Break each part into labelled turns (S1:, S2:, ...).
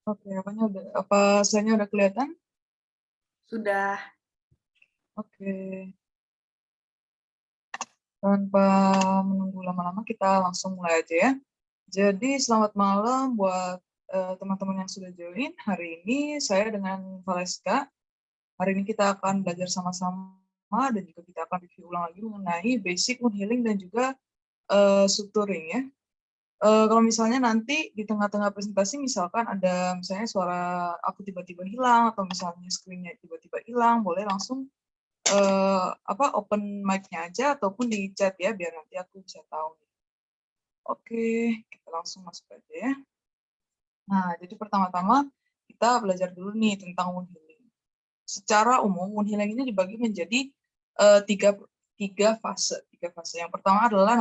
S1: Oke, apa slide-nya udah kelihatan?
S2: Sudah.
S1: Oke. Tanpa menunggu lama-lama, kita langsung mulai aja ya. Jadi, selamat malam buat teman-teman yang sudah join. Hari ini saya dengan Valeska. Hari ini kita akan belajar sama-sama dan juga kita akan review ulang lagi mengenai basic wound healing dan juga suturing ya. Kalau misalnya nanti di tengah-tengah presentasi misalkan ada misalnya suara aku tiba-tiba hilang atau misalnya screen-nya tiba-tiba hilang, boleh langsung open mic-nya aja ataupun di chat ya biar nanti aku bisa tahu. Oke, kita langsung masuk aja ya. Nah, jadi pertama-tama kita belajar dulu nih tentang wound healing. Secara umum wound healing ini dibagi menjadi tiga fase. Yang pertama adalah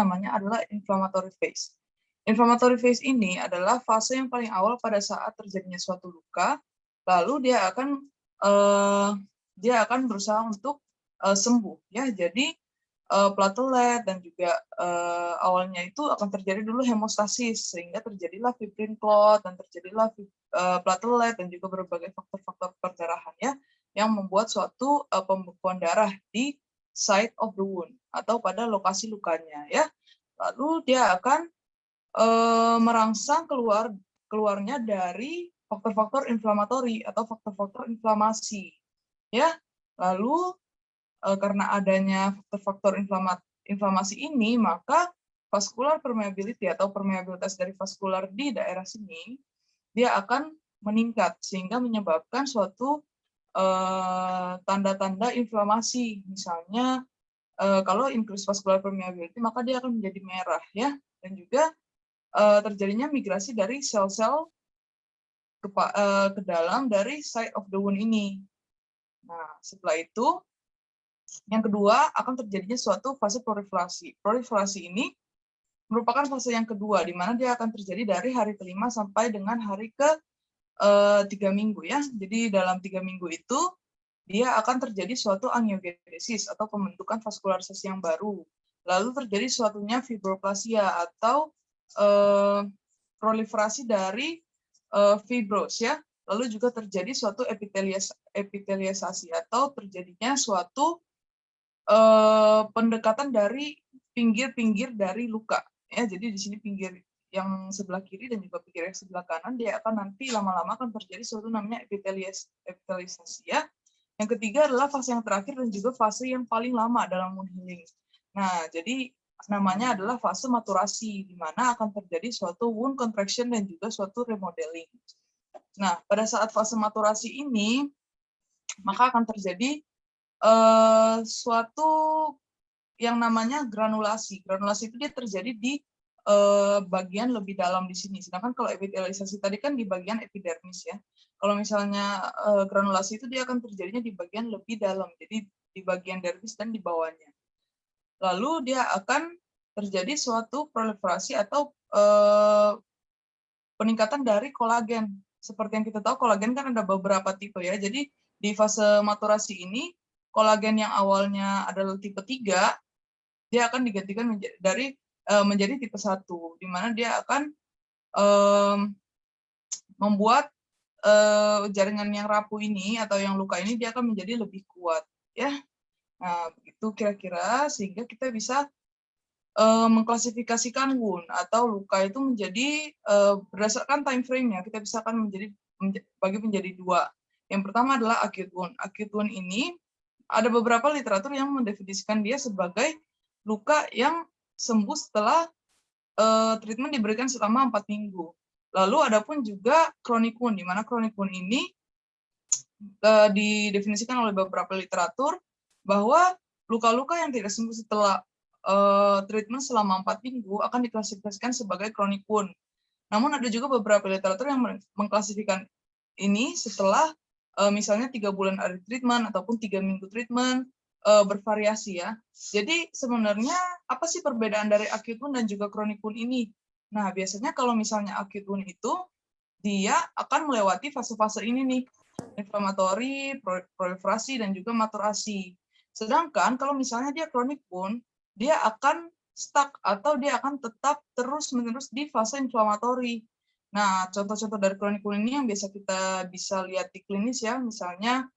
S1: inflammatory phase. Inflammatory phase ini adalah fase yang paling awal pada saat terjadinya suatu luka, lalu dia akan berusaha untuk sembuh ya. Jadi platelet dan juga awalnya itu akan terjadi dulu hemostasis sehingga terjadilah fibrin clot dan terjadilah platelet dan juga berbagai faktor-faktor perdarahan ya yang membuat suatu pembekuan darah di site of the wound atau pada lokasi lukanya ya. Lalu dia akan merangsang keluarnya dari faktor-faktor inflamatori atau faktor-faktor inflamasi ya. Lalu karena adanya faktor-faktor inflamasi ini, maka vascular permeability atau permeabilitas dari vaskular di daerah sini dia akan meningkat sehingga menyebabkan suatu tanda-tanda inflamasi. Misalnya kalau increase vascular permeability maka dia akan menjadi merah ya, dan juga terjadinya migrasi dari sel-sel ke dalam dari site of the wound ini. Nah, setelah itu yang kedua akan terjadinya suatu fase proliferasi. Proliferasi ini merupakan fase yang kedua, di mana dia akan terjadi dari hari kelima sampai dengan hari ke 3 minggu ya. Jadi dalam 3 minggu itu dia akan terjadi suatu angiogenesis atau pembentukan vaskularisasi yang baru. Lalu terjadi suatunya fibroplasia atau proliferasi dari fibros ya. Lalu juga terjadi suatu epiteliasasi atau terjadinya suatu pendekatan dari pinggir-pinggir dari luka ya. Jadi di sini pinggir yang sebelah kiri dan juga pinggir yang sebelah kanan dia akan nanti lama-lama akan terjadi suatu namanya epiteliasasi ya. Yang ketiga adalah fase yang terakhir dan juga fase yang paling lama dalam wound healing. Nah, jadi namanya adalah fase maturasi di mana akan terjadi suatu wound contraction dan juga suatu remodeling. Nah, pada saat fase maturasi ini maka akan terjadi suatu yang namanya granulasi. Granulasi itu dia terjadi di bagian lebih dalam di sini. Sedangkan kalau epitelialisasi tadi kan di bagian epidermis ya. Kalau misalnya granulasi itu dia akan terjadinya di bagian lebih dalam, jadi di bagian dermis dan di bawahnya. Lalu dia akan terjadi suatu proliferasi atau peningkatan dari kolagen. Seperti yang kita tahu, kolagen kan ada beberapa tipe ya. Jadi di fase maturasi ini, kolagen yang awalnya adalah tipe 3, dia akan digantikan menjadi tipe 1, di mana dia akan membuat jaringan yang rapuh ini atau yang luka ini dia akan menjadi lebih kuat ya. Nah, begitu kira-kira sehingga kita bisa mengklasifikasikan wound atau luka itu menjadi berdasarkan time frame-nya. Kita bisa akan bagi menjadi dua. Yang pertama adalah acute wound. Acute wound ini ada beberapa literatur yang mendefinisikan dia sebagai luka yang sembuh setelah treatment diberikan selama 4 minggu. Lalu ada pun juga chronic wound, di mana chronic wound ini didefinisikan oleh beberapa literatur bahwa luka-luka yang tidak sembuh setelah treatment selama 4 minggu akan diklasifikasikan sebagai chronic wound. Namun ada juga beberapa literatur yang mengklasifikasikan ini setelah misalnya 3 bulan ada treatment ataupun 3 minggu treatment, bervariasi ya. Jadi sebenarnya apa sih perbedaan dari acute wound dan juga chronic wound ini? Nah, biasanya kalau misalnya acute wound itu dia akan melewati fase-fase ini nih, inflamatori, proliferasi, dan juga maturasi. Sedangkan kalau misalnya dia chronic wound, dia akan stuck atau dia akan tetap terus-menerus di fase inflamatori. Nah, contoh-contoh dari kronik ini yang biasa kita bisa lihat di klinis ya, misalnya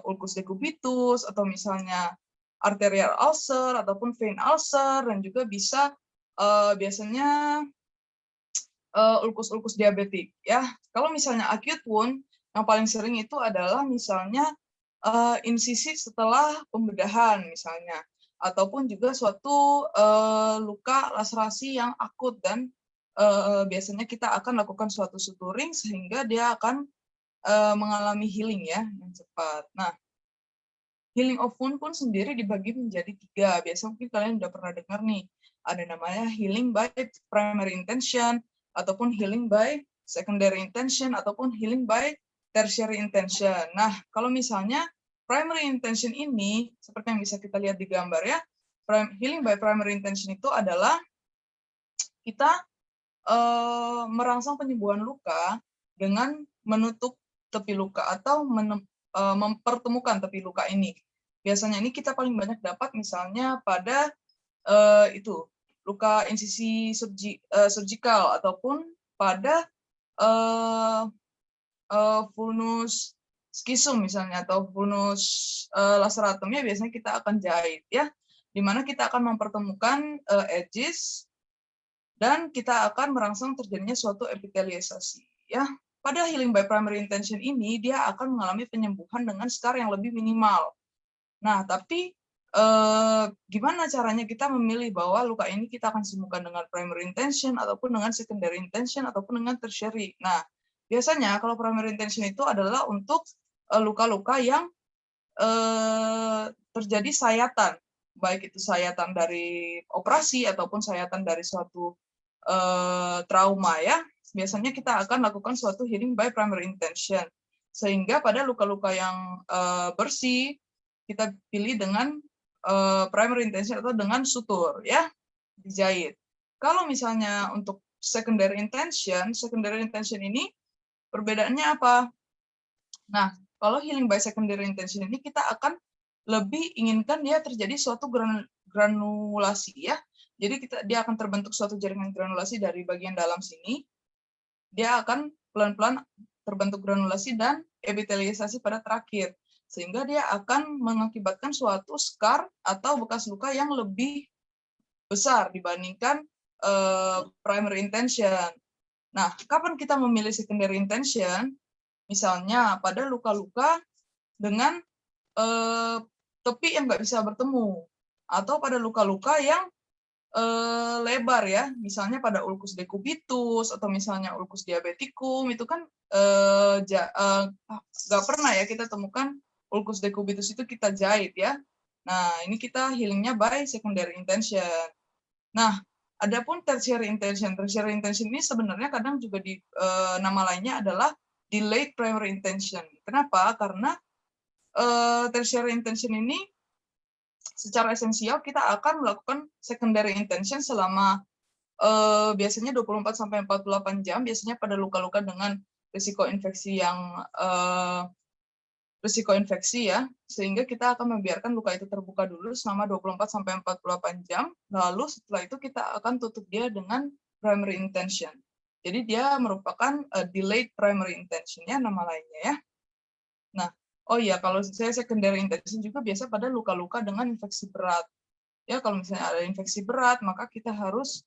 S1: ulcus decubitus, atau misalnya arterial ulcer, ataupun vein ulcer, dan juga bisa biasanya ulkus-ulkus diabetik ya. Kalau misalnya acute wound, yang paling sering itu adalah misalnya insisi setelah pembedahan misalnya, ataupun juga suatu luka laserasi yang akut, dan biasanya kita akan lakukan suatu suturing sehingga dia akan mengalami healing ya yang cepat. Nah, healing of wound pun sendiri dibagi menjadi 3. Biasa mungkin kalian udah pernah dengar nih, ada namanya healing by primary intention, ataupun healing by secondary intention, ataupun healing by tertiary intention. Nah, kalau misalnya primary intention ini, seperti yang bisa kita lihat di gambar ya, healing by primary intention itu adalah kita merangsang penyembuhan luka dengan menutup tepi luka atau mempertemukan tepi luka ini. Biasanya ini kita paling banyak dapat misalnya pada itu luka insisi surgikal, ataupun pada vulnus skisum misalnya, atau vulnus laceratumnya biasanya kita akan jahit ya, di mana kita akan mempertemukan edges dan kita akan merangsang terjadinya suatu epitelialisasi ya. Pada healing by primary intention ini dia akan mengalami penyembuhan dengan skar yang lebih minimal. Nah, tapi gimana caranya kita memilih bahwa luka ini kita akan sembuhkan dengan primary intention, ataupun dengan secondary intention, ataupun dengan tertiary. Nah, biasanya kalau primary intention itu adalah untuk luka-luka yang terjadi sayatan, baik itu sayatan dari operasi ataupun sayatan dari suatu trauma ya. Biasanya kita akan lakukan suatu healing by primary intention, sehingga pada luka-luka yang bersih kita pilih dengan primary intention atau dengan sutur ya, dijahit. Kalau misalnya untuk secondary intention ini perbedaannya apa? Nah, kalau healing by secondary intention ini kita akan lebih inginkan dia terjadi suatu granulasi ya. Jadi dia akan terbentuk suatu jaringan granulasi dari bagian dalam sini. Dia akan pelan-pelan terbentuk granulasi dan epitelialisasi pada terakhir, sehingga dia akan mengakibatkan suatu scar atau bekas luka yang lebih besar dibandingkan primary intention. Nah, kapan kita memilih secondary intention? Misalnya pada luka-luka dengan tepi yang nggak bisa bertemu, atau pada luka-luka yang lebar ya, misalnya pada ulcus decubitus atau misalnya ulcus diabeticum, itu kan nggak pernah ya kita temukan ulcus decubitus itu kita jahit ya. Nah, ini kita healingnya by secondary intention. Nah, adapun tertiary intention ini sebenarnya kadang juga di nama lainnya adalah delayed primary intention. Kenapa? Karena tertiary intention ini secara esensial kita akan melakukan secondary intention selama biasanya 24-48 jam, biasanya pada luka-luka dengan risiko infeksi ya, sehingga kita akan membiarkan luka itu terbuka dulu selama 24-48 jam, lalu setelah itu kita akan tutup dia dengan primary intention. Jadi dia merupakan delayed primary intention ya, nama lainnya ya. Nah, oh iya, kalau saya secondary intention juga biasa pada luka-luka dengan infeksi berat. Ya, kalau misalnya ada infeksi berat, maka kita harus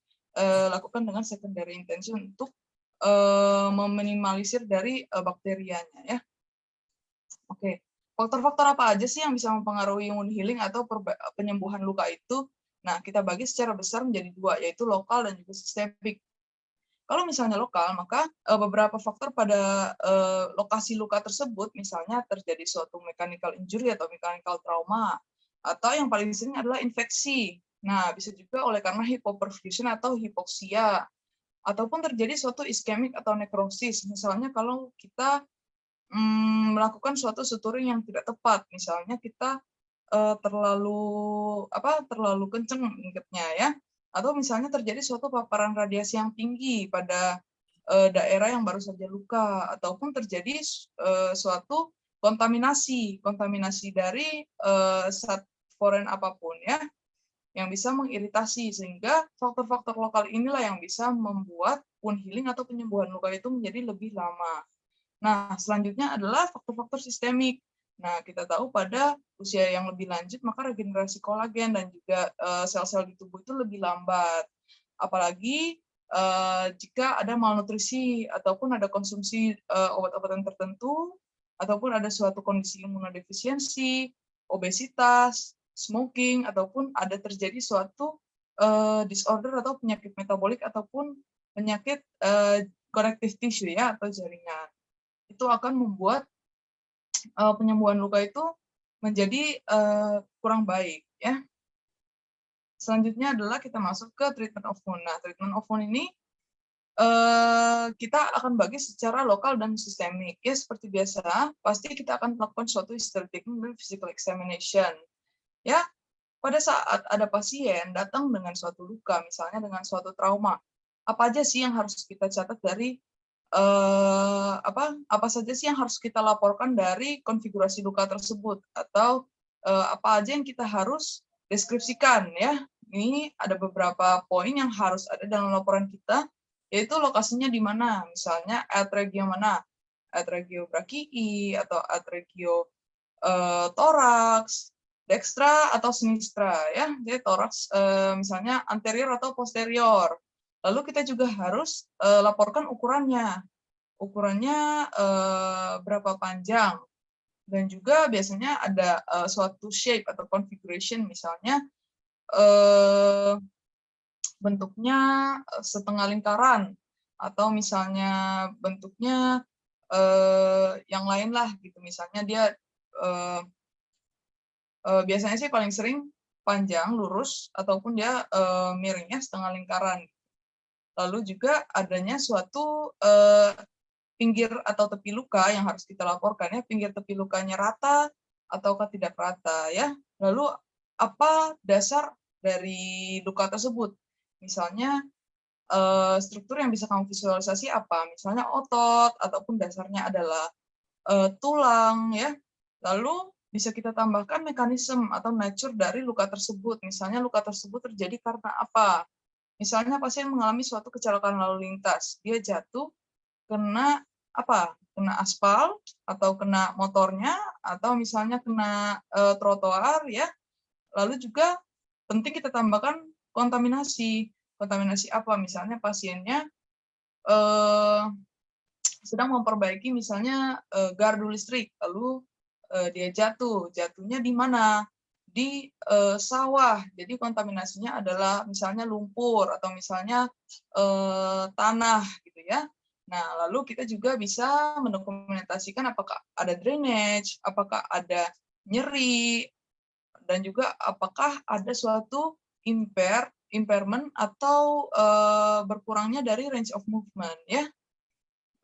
S1: lakukan dengan secondary intention untuk meminimalisir dari bakterianya ya. Oke, faktor-faktor apa aja sih yang bisa mempengaruhi imun healing atau penyembuhan luka itu? Nah, kita bagi secara besar menjadi 2, yaitu lokal dan juga sistemik. Kalau misalnya lokal, maka beberapa faktor pada lokasi luka tersebut, misalnya terjadi suatu mechanical injury atau mechanical trauma, atau yang paling sering adalah infeksi. Nah, bisa juga oleh karena hypoperfusion atau hipoksia, ataupun terjadi suatu iskemik atau nekrosis. Misalnya kalau kita melakukan suatu suturing yang tidak tepat, misalnya kita terlalu kenceng ngikatnya ya, atau misalnya terjadi suatu paparan radiasi yang tinggi pada daerah yang baru saja luka, ataupun terjadi suatu kontaminasi dari zat foreign apapun ya. yang bisa mengiritasi, sehingga faktor-faktor lokal inilah yang bisa membuat wound healing atau penyembuhan luka itu menjadi lebih lama. Nah, selanjutnya adalah faktor-faktor sistemik. Nah, kita tahu pada usia yang lebih lanjut, maka regenerasi kolagen dan juga sel-sel di tubuh itu lebih lambat. Apalagi jika ada malnutrisi ataupun ada konsumsi obat-obatan tertentu, ataupun ada suatu kondisi imunodefisiensi, obesitas, smoking, ataupun ada terjadi suatu disorder atau penyakit metabolik ataupun penyakit connective tissue ya atau jaringan. Itu akan membuat penyembuhan luka itu menjadi kurang baik ya. Selanjutnya adalah kita masuk ke treatment of wound. Nah, treatment of wound ini kita akan bagi secara lokal dan sistemik. Ya, seperti biasa, pasti kita akan melakukan suatu history taking dan physical examination. Ya, pada saat ada pasien datang dengan suatu luka, misalnya dengan suatu trauma, apa aja sih yang harus kita catat dari apa saja sih yang harus kita laporkan dari konfigurasi luka tersebut, atau apa aja yang kita harus deskripsikan ya. Ini ada beberapa poin yang harus ada dalam laporan kita, yaitu lokasinya di mana, misalnya atregio mana, atregio brachii atau atregio toraks, dextra atau sinistra ya. Jadi toraks misalnya anterior atau posterior. Lalu kita juga harus laporkan ukurannya. Ukurannya berapa panjang, dan juga biasanya ada suatu shape atau configuration, misalnya bentuknya setengah lingkaran, atau misalnya bentuknya yang lain lah gitu. Misalnya dia biasanya sih paling sering panjang, lurus, ataupun dia miringnya setengah lingkaran. Lalu juga adanya suatu pinggir atau tepi luka yang harus kita laporkan ya, pinggir tepi lukanya rata ataukah tidak rata ya. Lalu apa dasar dari luka tersebut? Misalnya struktur yang bisa kamu visualisasi apa? Misalnya otot, ataupun dasarnya adalah tulang ya. Lalu bisa kita tambahkan mekanisme atau nature dari luka tersebut. Misalnya luka tersebut terjadi karena apa? Misalnya pasien mengalami suatu kecelakaan lalu lintas, dia jatuh kena apa? Kena aspal, atau kena motornya, atau misalnya kena trotoar ya. Lalu juga penting kita tambahkan kontaminasi. Kontaminasi apa? Misalnya pasiennya sedang memperbaiki misalnya gardu listrik, lalu dia jatuhnya di mana? Di sawah. Jadi kontaminasinya adalah misalnya lumpur atau misalnya tanah gitu ya. Nah, lalu kita juga bisa mendokumentasikan apakah ada drainage, apakah ada nyeri, dan juga apakah ada suatu impairment atau berkurangnya dari range of movement ya.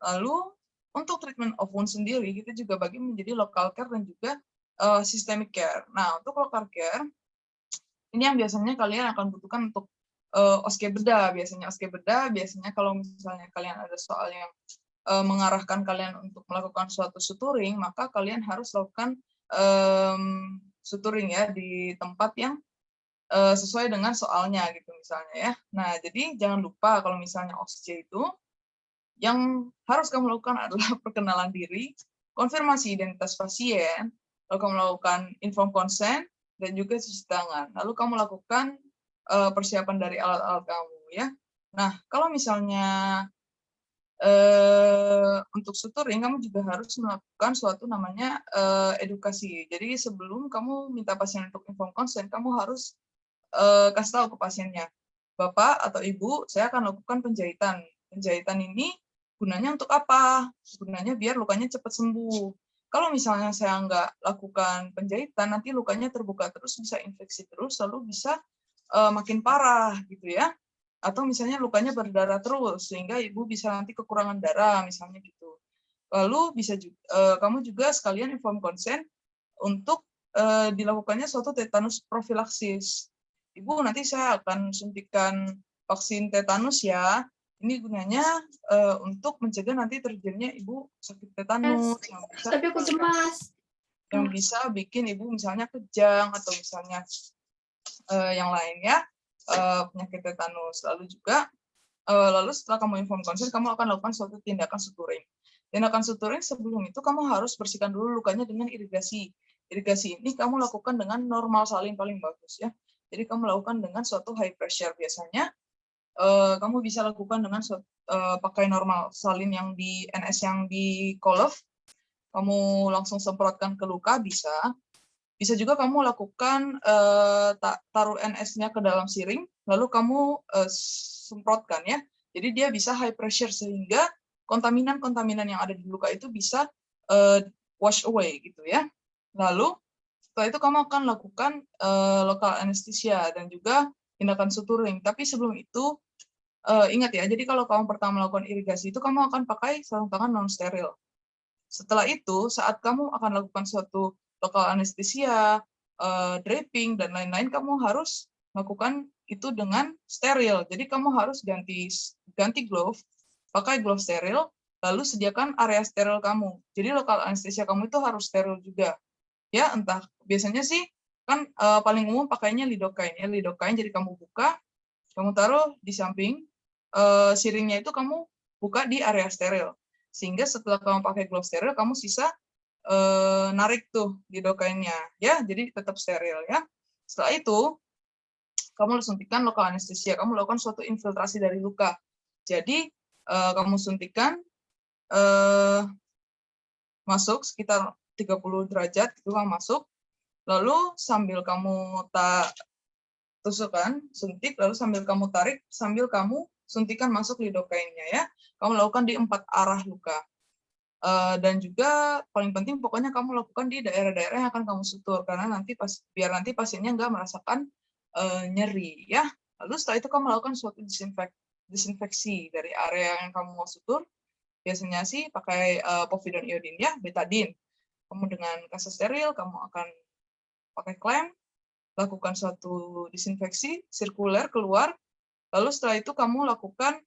S1: Lalu untuk treatment of wound sendiri kita juga bagi menjadi local care dan juga systemic care. Nah, untuk local care ini yang biasanya kalian akan butuhkan untuk oske bedah. Biasanya kalau misalnya kalian ada soal yang mengarahkan kalian untuk melakukan suatu suturing, maka kalian harus lakukan suturing ya di tempat yang sesuai dengan soalnya gitu misalnya ya. Nah, jadi jangan lupa kalau misalnya OSCE itu yang harus kamu lakukan adalah perkenalan diri, konfirmasi identitas pasien, lalu kamu melakukan informed consent, dan juga cuci tangan. Lalu kamu lakukan persiapan dari alat-alat kamu ya. Nah, kalau misalnya untuk suturing, kamu juga harus melakukan suatu namanya edukasi. Jadi sebelum kamu minta pasien untuk informed consent, kamu harus kasih tahu ke pasiennya, Bapak atau Ibu, saya akan lakukan penjahitan. Penjahitan ini gunanya untuk apa? Gunanya biar lukanya cepat sembuh. Kalau misalnya saya nggak lakukan penjahitan, nanti lukanya terbuka terus, bisa infeksi terus, lalu bisa makin parah gitu ya. Atau misalnya lukanya berdarah terus, sehingga ibu bisa nanti kekurangan darah, misalnya gitu. Lalu bisa juga, kamu juga sekalian inform consent untuk dilakukannya suatu tetanus profilaksis. Ibu, nanti saya akan suntikan vaksin tetanus ya. Ini gunanya untuk mencegah nanti terjadinya ibu sakit tetanus
S2: Tapi aku cemas.
S1: yang bisa bikin ibu misalnya kejang, atau misalnya yang lainnya, penyakit tetanus. Lalu setelah kamu inform konsen, kamu akan lakukan suatu tindakan suturing. Tindakan suturing sebelum itu kamu harus bersihkan dulu lukanya dengan irigasi. Irigasi ini kamu lakukan dengan normal salin paling bagus ya. Jadi kamu lakukan dengan suatu high pressure biasanya. Kamu bisa lakukan dengan pakai normal salin yang di NS yang di Kolev. Kamu langsung semprotkan ke luka bisa. Bisa juga kamu lakukan taruh NS-nya ke dalam siring, lalu kamu semprotkan ya. Jadi dia bisa high pressure sehingga kontaminan-kontaminan yang ada di luka itu bisa wash away gitu ya. Lalu setelah itu kamu akan lakukan lokal anesthesia dan juga tindakan suturing. Tapi sebelum itu ingat ya, jadi kalau kamu pertama melakukan irigasi itu kamu akan pakai sarung tangan non steril. Setelah itu saat kamu akan lakukan suatu lokal anestesia, draping dan lain-lain, kamu harus lakukan itu dengan steril. Jadi kamu harus ganti glove, pakai glove steril, lalu sediakan area steril kamu. Jadi lokal anestesia kamu itu harus steril juga. Ya, entah biasanya sih kan paling umum pakainya lidocaine ya, lidocaine. Jadi kamu buka, kamu taruh di samping siringnya itu kamu buka di area steril. Sehingga setelah kamu pakai glove steril, kamu sisa narik tuh lidocaine-nya ya, jadi tetap steril ya. Setelah itu kamu suntikan lokal anestesia, kamu lakukan suatu infiltrasi dari luka. Jadi kamu suntikan masuk sekitar 30 derajat itu kamu masuk, lalu sambil kamu tusukkan, suntik, lalu sambil kamu tarik, sambil kamu suntikan masuk lidocaine-nya ya. Kamu lakukan di 4 arah luka. Dan juga paling penting pokoknya kamu lakukan di daerah-daerah yang akan kamu sutur karena biar nanti pasiennya nggak merasakan nyeri ya. Lalu setelah itu kamu lakukan suatu disinfeksi dari area yang kamu mau sutur. Biasanya sih pakai povidone iodine ya, betadine. Kamu dengan kasus steril kamu akan pakai klem, lakukan suatu disinfeksi sirkuler keluar. Lalu setelah itu kamu lakukan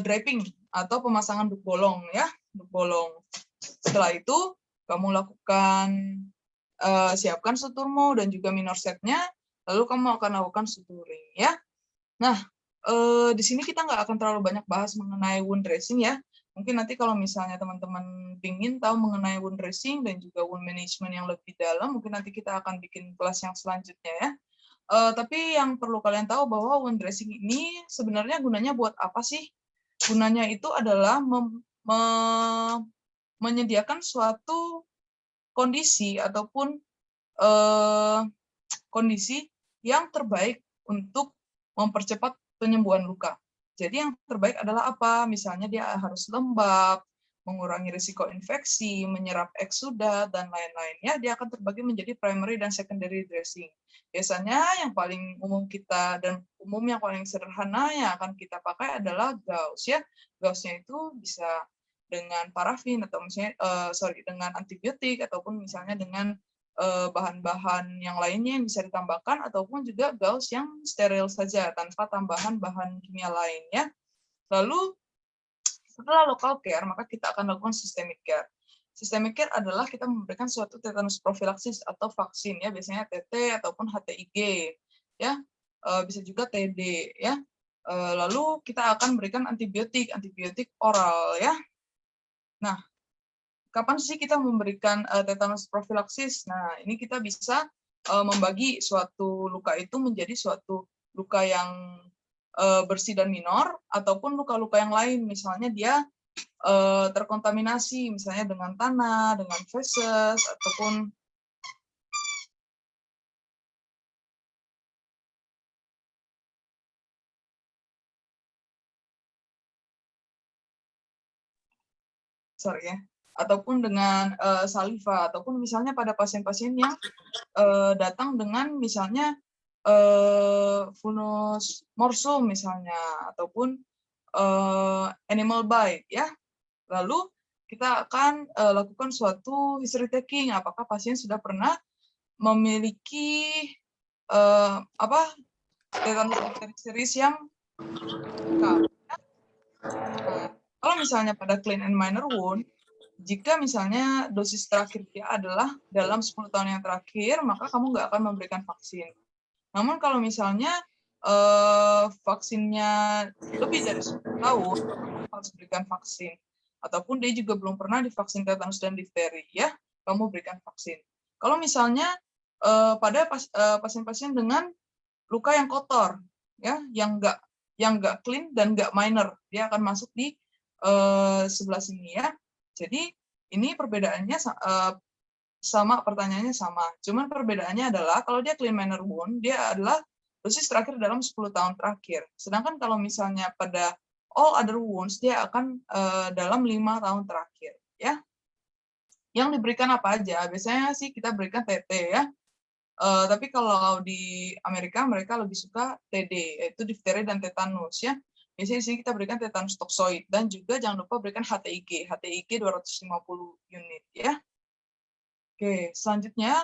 S1: draping atau pemasangan duk bolong ya, duk bolong. Setelah itu kamu lakukan siapkan suturmu dan juga minor setnya, lalu kamu akan lakukan suturing ya. Nah, di sini kita nggak akan terlalu banyak bahas mengenai wound dressing ya. Mungkin nanti kalau misalnya teman-teman ingin tahu mengenai wound dressing dan juga wound management yang lebih dalam, mungkin nanti kita akan bikin kelas yang selanjutnya ya. Tapi yang perlu kalian tahu bahwa wound dressing ini sebenarnya gunanya buat apa sih? Gunanya itu adalah menyediakan suatu kondisi ataupun kondisi yang terbaik untuk mempercepat penyembuhan luka. Jadi yang terbaik adalah apa? Misalnya dia harus lembab, mengurangi risiko infeksi, menyerap eksudat, dan lain-lainnya. Dia akan terbagi menjadi primary dan secondary dressing. Biasanya yang paling umum kita dan umum yang paling sederhana yang akan kita pakai adalah gauze ya. Gauze-nya itu bisa dengan parafin atau misalnya dengan antibiotik ataupun misalnya dengan bahan-bahan yang lainnya yang bisa ditambahkan ataupun juga gauze yang steril saja tanpa tambahan bahan kimia lainnya. Lalu setelah local care maka kita akan lakukan systemic care. Systemic care adalah kita memberikan suatu tetanus profilaksis atau vaksin ya, biasanya TT ataupun HTIG ya, bisa juga TD ya. Lalu kita akan berikan antibiotik oral ya. Nah, kapan sih kita memberikan tetanus profilaksis? Nah, ini kita bisa membagi suatu luka itu menjadi suatu luka yang bersih dan minor, ataupun luka-luka yang lain. Misalnya dia terkontaminasi, misalnya dengan tanah, dengan feses, ataupun ataupun dengan saliva, ataupun misalnya pada pasien-pasien yang datang dengan misalnya vulnus morsum misalnya, ataupun animal bite ya. Lalu kita akan lakukan suatu history taking, apakah pasien sudah pernah memiliki tetanus diphtheria series yang lengkap. Nah, kalau misalnya pada clean and minor wound, Jika misalnya dosis terakhir dia adalah dalam 10 tahun yang terakhir, maka kamu nggak akan memberikan vaksin. Namun kalau misalnya vaksinnya lebih dari 10 tahun, kamu harus berikan vaksin. Ataupun dia juga belum pernah divaksin tetanus dan difteri, ya, kamu berikan vaksin. Kalau misalnya pada pasien-pasien dengan luka yang kotor, ya, yang nggak clean dan nggak minor, dia akan masuk di sebelah sini, ya. Jadi ini perbedaannya sama, pertanyaannya sama. Cuman perbedaannya adalah kalau dia clean minor wound, dia adalah dosis terakhir dalam 10 tahun terakhir. Sedangkan kalau misalnya pada all other wounds, dia akan dalam 5 tahun terakhir, ya. Yang diberikan apa aja? Biasanya sih kita berikan TT, ya. Tapi kalau di Amerika mereka lebih suka TD, yaitu difteri dan tetanus, ya. Biasanya di sini kita berikan tetanus toxoid, dan juga jangan lupa berikan HTIG 250 unit, ya. Oke, selanjutnya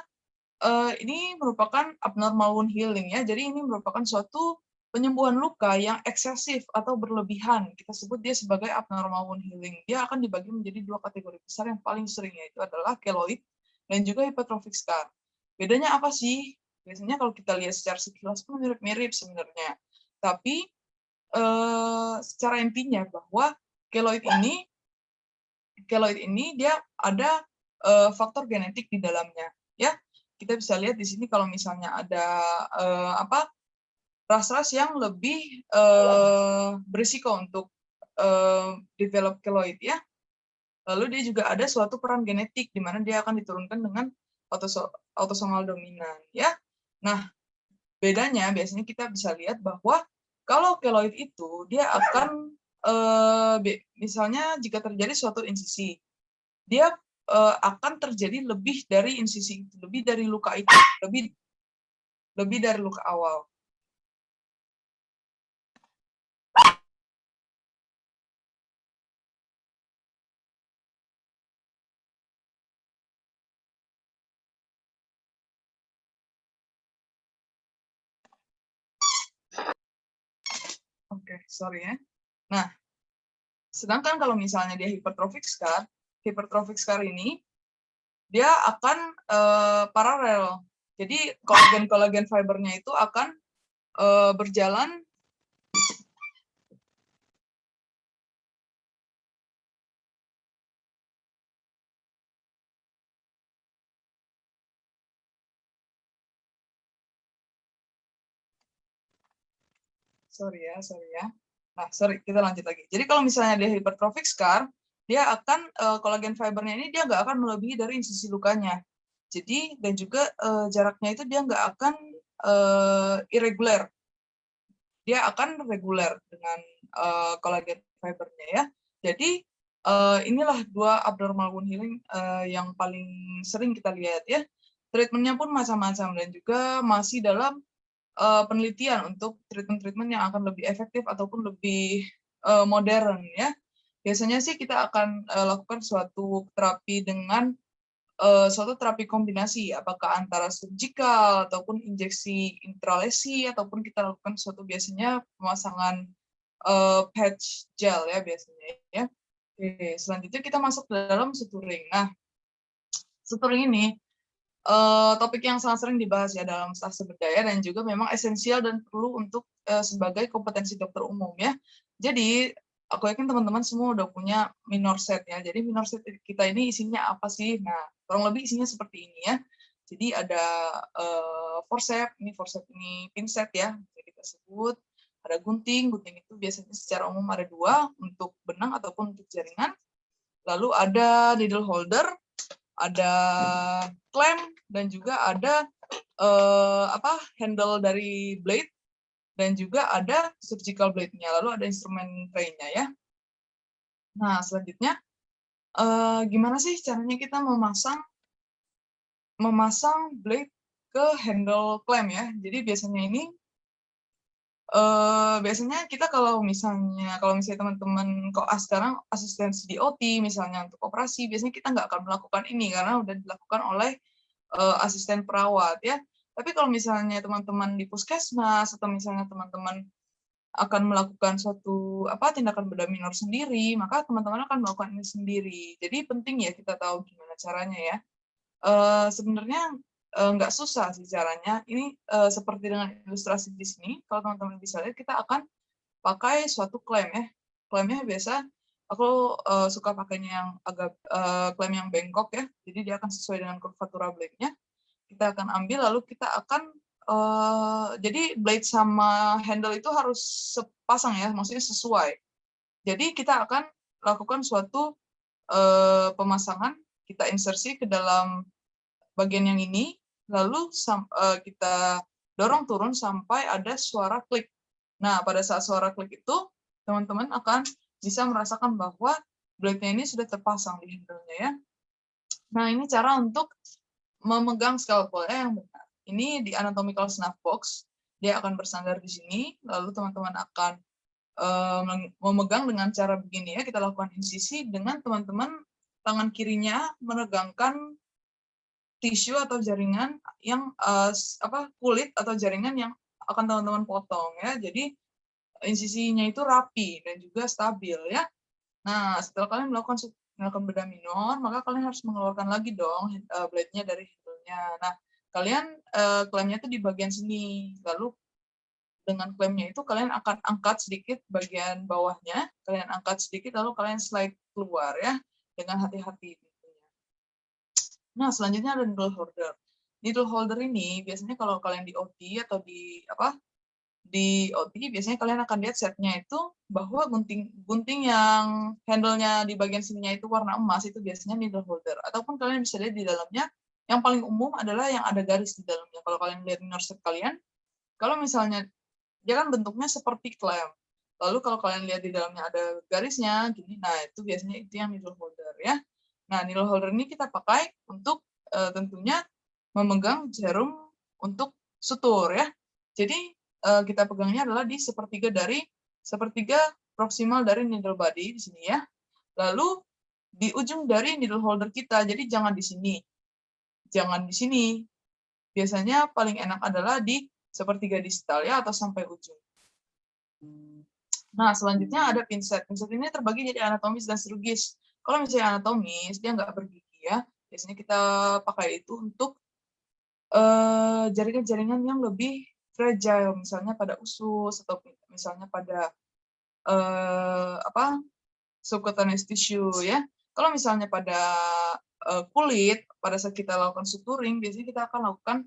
S1: ini merupakan abnormal wound healing, ya. Jadi ini merupakan suatu penyembuhan luka yang eksesif atau berlebihan. Kita sebut dia sebagai abnormal wound healing. Dia akan dibagi menjadi 2 kategori besar yang paling sering, yaitu adalah keloid dan juga hypertrophic scar. Bedanya apa sih? Biasanya kalau kita lihat secara sekilas pun mirip-mirip sebenarnya. Tapi secara intinya bahwa keloid ini dia ada faktor genetik di dalamnya, ya. Kita bisa lihat di sini kalau misalnya ada ras-ras yang lebih berisiko untuk develop keloid, ya. Lalu dia juga ada suatu peran genetik di mana dia akan diturunkan dengan autosomal dominan, ya. Nah, bedanya biasanya kita bisa lihat bahwa kalau keloid itu dia akan misalnya jika terjadi suatu insisi, dia akan terjadi lebih dari insisi itu, lebih dari luka itu, lebih dari luka awal. Oke, sorry ya. Nah, sedangkan kalau misalnya dia hypertrophic scar ini dia akan paralel. Jadi kolagen fibernya itu akan berjalan sorry ya. Nah, kita lanjut lagi. Jadi kalau misalnya dia hypertrophic scar, dia akan kolagen fibernya ini dia nggak akan melebihi dari insisi lukanya. Jadi dan juga jaraknya itu dia nggak akan irregular. Dia akan reguler dengan kolagen fibernya, ya. Jadi inilah 2 abnormal wound healing yang paling sering kita lihat, ya. Treatmentnya pun macam-macam dan juga masih dalam penelitian untuk treatment yang akan lebih efektif ataupun lebih modern, ya. Biasanya sih kita akan lakukan suatu terapi dengan suatu terapi kombinasi, apakah antara surgical ataupun injeksi intralesi, ataupun kita lakukan suatu biasanya pemasangan patch gel, ya, biasanya, ya. Oke, selanjutnya kita masuk ke dalam suturing. Nah, suturing ini topik yang sangat sering dibahas ya dalam stase berdaya dan juga memang esensial dan perlu untuk sebagai kompetensi dokter umum, ya. Jadi aku yakin teman-teman semua udah punya minor set, ya. Jadi minor set kita ini isinya apa sih? Nah, kurang lebih isinya seperti ini, ya. Jadi ada forceps, ini pinset, ya. Jadi kita sebut ada gunting itu biasanya secara umum ada 2 untuk benang ataupun untuk jaringan. Lalu ada needle holder, ada clamp, dan juga ada handle dari blade, dan juga ada surgical blade-nya, lalu ada instrumen tray-nya, ya. Nah, selanjutnya gimana sih caranya kita memasang blade ke handle clamp, ya. Jadi biasanya ini biasanya kita kalau misalnya teman-teman koas sekarang asistensi di OT misalnya untuk operasi, biasanya kita nggak akan melakukan ini karena udah dilakukan oleh asisten perawat, ya. Tapi kalau misalnya teman-teman di puskesmas atau misalnya teman-teman akan melakukan suatu tindakan bedah minor sendiri, maka teman-teman akan melakukan ini sendiri. Jadi penting ya kita tahu gimana caranya ya. Sebenarnya nggak susah sih caranya. Ini seperti dengan ilustrasi di sini, kalau teman-teman bisa lihat, kita akan pakai suatu klaim ya. Klaimnya biasa aku suka pakainya yang agak klaim yang bengkok ya. Jadi dia akan sesuai dengan kurvatura blade-nya. Kita akan ambil lalu kita akan jadi blade sama handle itu harus sepasang ya, maksudnya sesuai. Jadi kita akan lakukan suatu pemasangan, kita insersi ke dalam bagian yang ini, lalu kita dorong turun sampai ada suara klik. Nah, pada saat suara klik itu, teman-teman akan bisa merasakan bahwa blade-nya ini sudah terpasang di handle-nya ya. Nah, ini cara untuk memegang scalpel-nya yang benar. Ini di anatomical snuff box, dia akan bersandar di sini, lalu teman-teman akan memegang dengan cara begini ya, kita lakukan insisi dengan teman-teman tangan kirinya menegangkan tisu atau jaringan yang kulit atau jaringan yang akan teman-teman potong ya. Jadi insisinya itu rapi dan juga stabil ya. Nah, setelah kalian melakukan bedah minor, maka kalian harus mengeluarkan lagi dong blade-nya dari handle-nya. Nah, kalian klaimnya itu di bagian sini. Lalu dengan klaimnya itu kalian akan angkat sedikit bagian bawahnya, kalian angkat sedikit lalu kalian slide keluar ya dengan hati-hati. Nah, selanjutnya ada needle holder. Needle holder ini biasanya kalau kalian di OT atau di OT biasanya kalian akan lihat setnya itu bahwa gunting yang handle-nya di bagian sininya itu warna emas, itu biasanya needle holder. Ataupun kalian bisa lihat di dalamnya yang paling umum adalah yang ada garis di dalamnya. Kalau kalian lihat minor set kalian, kalau misalnya dia kan bentuknya seperti klem. Lalu kalau kalian lihat di dalamnya ada garisnya gini, nah itu biasanya itu yang needle holder ya. Nah, needle holder ini kita pakai untuk tentunya memegang jarum untuk sutur ya. Jadi kita pegangnya adalah di sepertiga proksimal dari needle body di sini ya. Lalu di ujung dari needle holder kita. Jadi jangan di sini. Jangan di sini. Biasanya paling enak adalah di sepertiga distal ya atau sampai ujung. Nah, selanjutnya ada pinset. Pinset ini terbagi jadi anatomis dan chirurgis. Kalau misalnya anatomis, dia nggak bergigi ya. Biasanya kita pakai itu untuk jaringan-jaringan yang lebih fragile, misalnya pada usus atau misalnya pada subcutaneous tissue ya. Kalau misalnya pada kulit, pada saat kita lakukan suturing, biasanya kita akan lakukan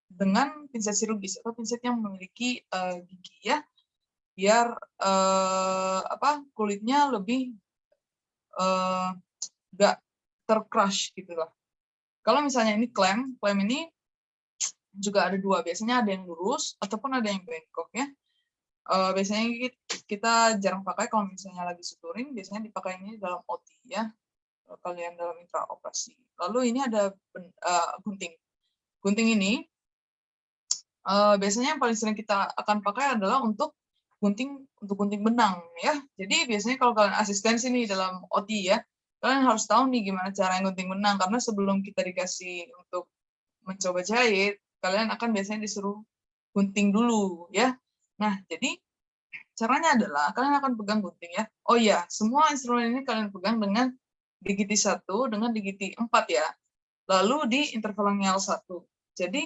S1: dengan pinset chirurgis atau pinset yang memiliki gigi ya, biar kulitnya lebih nggak tercrush gitu lah. Kalau misalnya ini klaim ini juga ada dua, biasanya ada yang lurus ataupun ada yang bengkok ya. Biasanya kita jarang pakai kalau misalnya lagi suturing, biasanya dipakai ini dalam OT ya, kalian dalam intraoperasi. Lalu ini ada gunting. Gunting ini biasanya yang paling sering kita akan pakai adalah untuk gunting benang ya. Jadi biasanya kalau kalian asistensi nih dalam OT ya, kalian harus tahu nih gimana cara gunting benang, karena sebelum kita dikasih untuk mencoba jahit, kalian akan biasanya disuruh gunting dulu ya. Nah, jadi caranya adalah kalian akan pegang gunting ya. Oh iya, semua instrumen ini kalian pegang dengan digiti 1 dengan digiti 4 ya. Lalu di interferonial 1. Jadi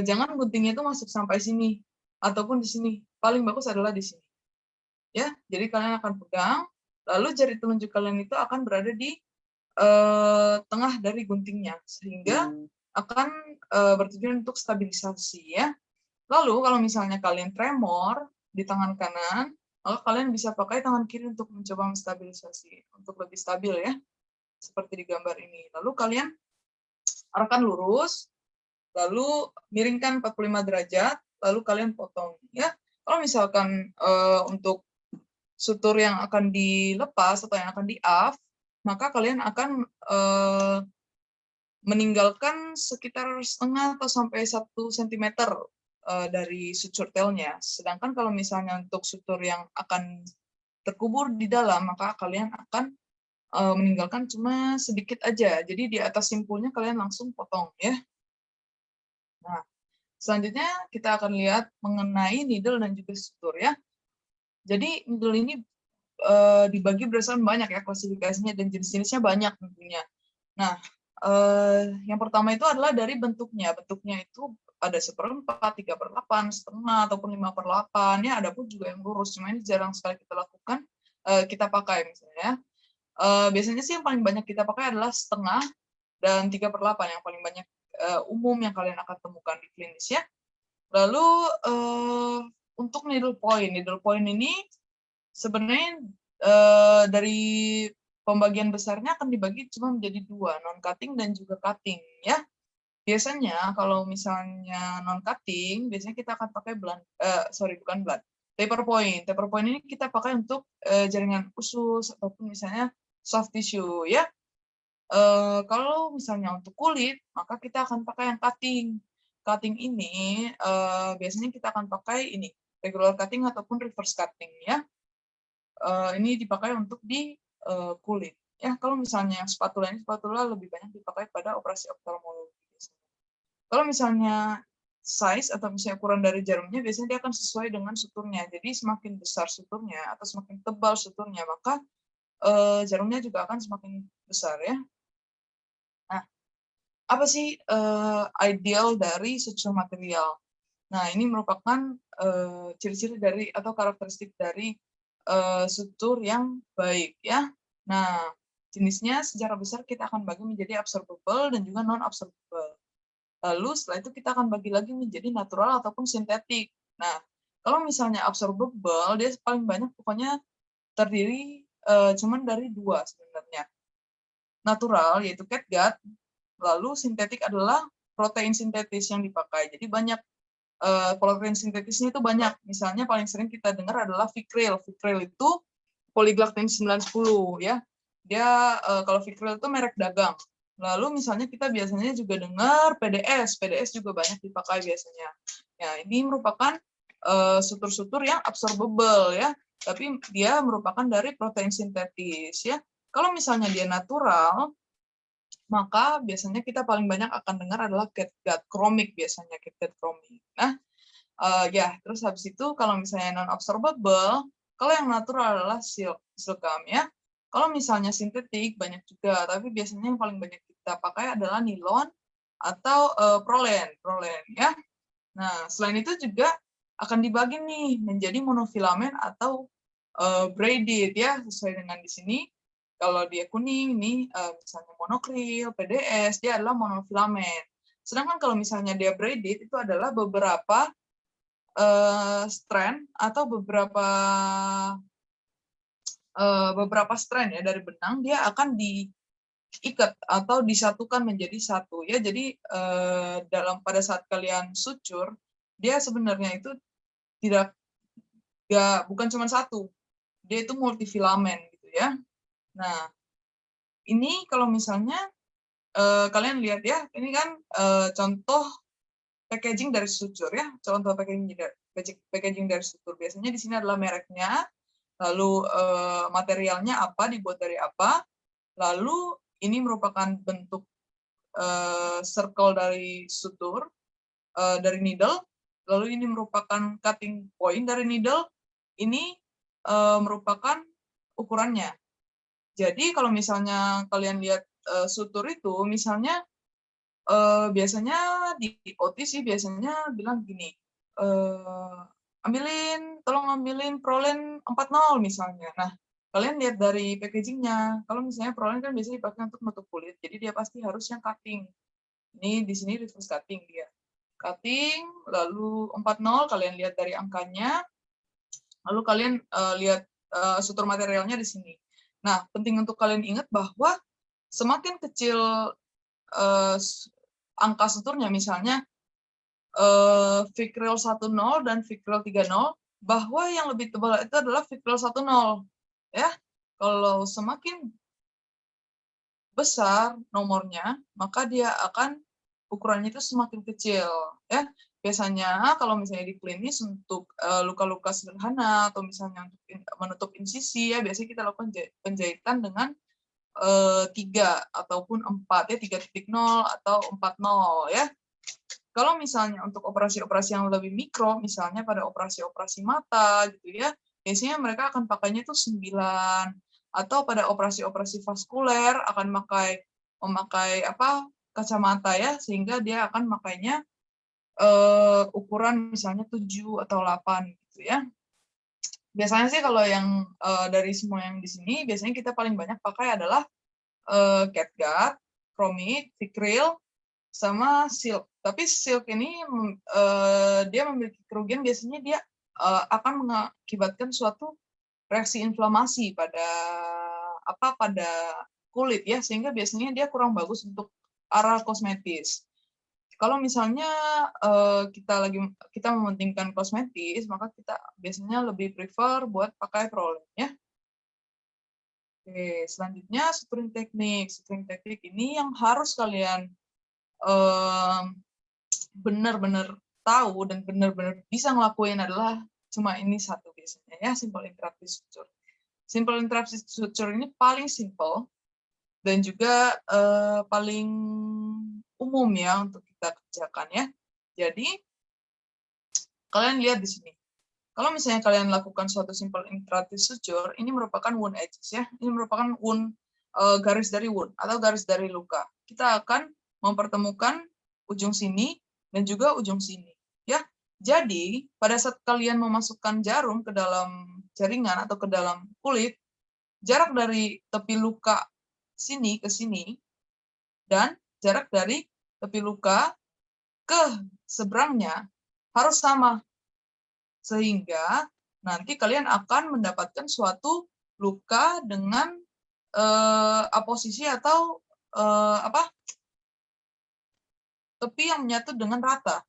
S1: jangan guntingnya itu masuk sampai sini ataupun di sini. Paling bagus adalah di sini. Ya, jadi kalian akan pegang, lalu jari telunjuk kalian itu akan berada di tengah dari guntingnya sehingga akan bertujuan untuk stabilisasi ya. Lalu kalau misalnya kalian tremor di tangan kanan, maka kalian bisa pakai tangan kiri untuk mencoba menstabilisasi untuk lebih stabil ya. Seperti di gambar ini. Lalu kalian arahkan lurus, lalu miringkan 45 derajat, lalu kalian potong ya. Kalau misalkan untuk sutur yang akan dilepas atau yang akan di-off, maka kalian akan meninggalkan sekitar setengah atau sampai 1 cm dari suture tailnya. Sedangkan kalau misalnya untuk sutur yang akan terkubur di dalam, maka kalian akan meninggalkan cuma sedikit aja. Jadi di atas simpulnya kalian langsung potong ya. Nah, Selanjutnya kita akan lihat mengenai needle dan juga sutur ya. Jadi needle ini dibagi berdasarkan banyak ya klasifikasinya dan jenis-jenisnya banyak tentunya. Nah, yang pertama itu adalah dari bentuknya. Bentuknya itu ada 1/4, 3/8, setengah, ataupun 5/8. Ya, ada pun juga yang lurus. Cuma ini jarang sekali kita lakukan, kita pakai misalnya. Ya. Biasanya sih yang paling banyak kita pakai adalah setengah dan 3/8 yang paling banyak umum yang kalian akan temukan di klinis ya. Lalu untuk needle point ini sebenarnya dari pembagian besarnya akan dibagi cuma menjadi 2, non cutting dan juga cutting ya. Biasanya kalau misalnya non cutting, biasanya kita akan pakai bukan blunt, taper point. Taper point ini kita pakai untuk jaringan usus ataupun misalnya soft tissue ya. Kalau misalnya untuk kulit, maka kita akan pakai yang cutting. Cutting ini biasanya kita akan pakai ini regular cutting ataupun reverse cutting ya. Ini dipakai untuk di kulit. Ya, kalau misalnya yang spatula lebih banyak dipakai pada operasi oftalmologi. Kalau misalnya size atau misalnya ukuran dari jarumnya, biasanya dia akan sesuai dengan suturnya. Jadi semakin besar suturnya atau semakin tebal suturnya, maka jarumnya juga akan semakin besar ya. Nah, apa sih ideal dari suture material? Nah, ini merupakan ciri-ciri dari atau karakteristik dari sutur yang baik ya. Nah, jenisnya secara besar kita akan bagi menjadi absorbable dan juga non absorbable. Lalu setelah itu kita akan bagi lagi menjadi natural ataupun sintetik. Nah, kalau misalnya absorbable dia paling banyak pokoknya terdiri cuman dari 2 sebenarnya. Natural yaitu catgut, lalu sintetik adalah protein sintetis yang dipakai. Jadi banyak protein sintetisnya itu banyak. Misalnya paling sering kita dengar adalah Vicryl. Vicryl itu Polyglactin 910 ya. Dia kalau Vicryl itu merek dagang. Lalu misalnya kita biasanya juga dengar PDS. PDS juga banyak dipakai biasanya. Ya, ini merupakan sutur-sutur yang absorbable ya, tapi dia merupakan dari protein sintetis ya. Kalau misalnya dia natural, maka biasanya kita paling banyak akan dengar adalah catgut chromic biasanya catgut chromic. Nah, ya terus habis itu kalau misalnya non absorbable, kalau yang natural adalah silkam ya. Kalau misalnya sintetik banyak juga, tapi biasanya yang paling banyak kita pakai adalah nilon atau prolen ya. Nah, selain itu juga akan dibagi nih menjadi monofilamen atau braided ya, sesuai dengan di sini. Kalau dia kuning ini misalnya monokril, PDS, dia adalah monofilamen. Sedangkan kalau misalnya dia braided itu adalah beberapa strand atau beberapa strand ya dari benang, dia akan diikat atau disatukan menjadi satu ya. Jadi pada saat kalian suture, dia sebenarnya itu bukan cuma satu, dia itu multifilamen gitu ya. Nah, ini kalau misalnya kalian lihat ya, ini kan contoh packaging dari suture ya, contoh packaging dari suture. Biasanya di sini adalah mereknya, lalu materialnya apa, dibuat dari apa, lalu ini merupakan bentuk circle dari sutur, dari needle, lalu ini merupakan cutting point dari needle, ini merupakan ukurannya. Jadi kalau misalnya kalian lihat sutur itu, misalnya biasanya di OT sih biasanya bilang gini, tolong ambilin prolen 40 misalnya. Nah, kalian lihat dari packagingnya, kalau misalnya prolen kan biasanya dipakai untuk menutup kulit, jadi dia pasti harus yang cutting. Ini di sini reverse cutting dia. Cutting, lalu 40, kalian lihat dari angkanya, lalu kalian lihat sutur materialnya di sini. Nah, penting untuk kalian ingat bahwa semakin kecil angka suturnya, misalnya Vicryl 10 dan Vicryl 30, bahwa yang lebih tebal itu adalah Vicryl 10. Ya, kalau semakin besar nomornya, maka dia akan ukurannya itu semakin kecil. Ya, biasanya kalau misalnya di klinis untuk luka-luka sederhana atau misalnya untuk menutup insisi ya, biasanya kita lakukan penjahitan dengan 3 ataupun 4 ya, 3.0 atau 40 ya. Kalau misalnya untuk operasi-operasi yang lebih mikro, misalnya pada operasi-operasi mata gitu ya, biasanya mereka akan pakainya itu 9, atau pada operasi-operasi vaskuler akan memakai kacamata ya, sehingga dia akan makainya ukuran misalnya 7 atau 8 gitu ya. Biasanya sih kalau yang dari semua yang di sini, biasanya kita paling banyak pakai adalah catgut, chromit, vicryl, sama silk. Tapi silk ini dia memiliki kerugian, biasanya dia akan mengakibatkan suatu reaksi inflamasi pada kulit ya, sehingga biasanya dia kurang bagus untuk arah kosmetis. Kalau misalnya kita mementingkan kosmetis, maka kita biasanya lebih prefer buat pakai Prolene ya. Oke, selanjutnya suturing teknik. Suturing teknik ini yang harus kalian benar-benar tahu dan benar-benar bisa ngelakuin adalah cuma ini satu biasanya ya, simple interrupted suture. Simple interrupted suture ini paling simple dan juga paling umum ya untuk kita kerjakan ya. Jadi kalian lihat di sini. Kalau misalnya kalian lakukan suatu simple interrupted suture, ini merupakan wound edges ya. Ini merupakan wound garis dari wound atau garis dari luka. Kita akan mempertemukan ujung sini dan juga ujung sini ya. Jadi pada saat kalian memasukkan jarum ke dalam jaringan atau ke dalam kulit, jarak dari tepi luka sini ke sini dan jarak dari tepi luka ke seberangnya harus sama, sehingga nanti kalian akan mendapatkan suatu luka dengan aposisi atau tepi yang menyatu dengan rata.